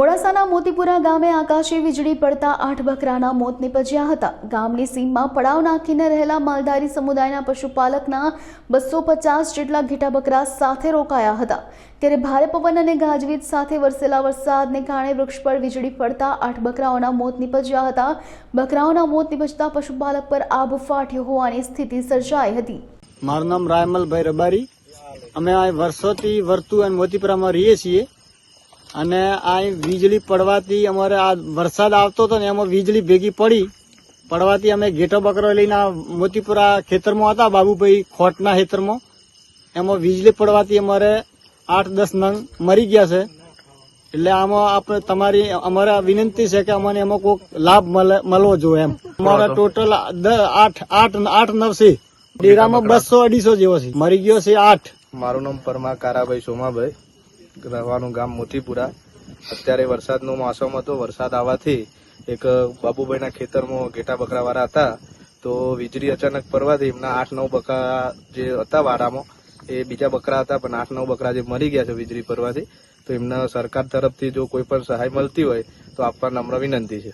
મોડાસાના મોતીપુરા ગામે આકાશી વીજળી પડતા 8 બકરાના મોત નીપજ્યા હતા। ગામની સીમમાં પડાવ નાખીને રહેલા માલધારી સમુદાયના પશુપાલકના 250 જેટલા ઘેટા બકરા સાથે રોકાયા હતા। ત્યારે ભારે પવન અને ગાજવીજ સાથે વરસેલા વરસાદને કારણે વૃક્ષ પર વીજળી પડતા 8 બકરાઓના મોત નીપજ્યા હતા। બકરાઓના મોત નીપજતા પશુપાલક પર આબ ફાટ્યો હોવાની સ્થિતિ સર્જાઈ હતી। મારું નામ રાયમલભાઈ રબારી। અમે આ વર્ષોથી વર્તુ અને મોતીપુરામાં રહીએ છીએ અને આ વીજળી પડવાથી અમારે આ વરસાદ આવતો હતો ને એમાં વીજળી ભેગી પડવાથી અમે ઘેટો બકરો લઈને મોતીપુરા ખેતરમાં હતા, બાબુભાઈ ખોટના ખેતરમાં। એમાં વીજળી પડવાથી અમારે 8-10 નંગ મરી ગયા છે। એટલે આમાં આપણે તમારી અમારે વિનંતી છે કે અમને એમાં કોઈક લાભ મળવો જોઈએ એમ। અમારા ટોટલ 8-9 છે, ડેરામાં 200-250 જેવો છે, મરી ગયો છે 8। મારું નામ પરમાર કારાભાઈ સોમાભાઈ, રહેવાનું ગામ મોતીપુરા। અત્યારે વરસાદનો મોસમ હતો, વરસાદ આવવાથી એક બાબુભાઈના ખેતરમાં ઘેટા બકરા વાળા હતા, તો વીજળી અચાનક પડવાથી એમના 8-9 બકરા જે હતા વાડામાં એ બીજા બકરા હતા, પણ 8-9 બકરા જે મરી ગયા છે વીજળી પડવાથી। તો એમને સરકાર તરફથી જો કોઈ પણ સહાય મળતી હોય તો આપવા નમ્ર વિનંતી છે।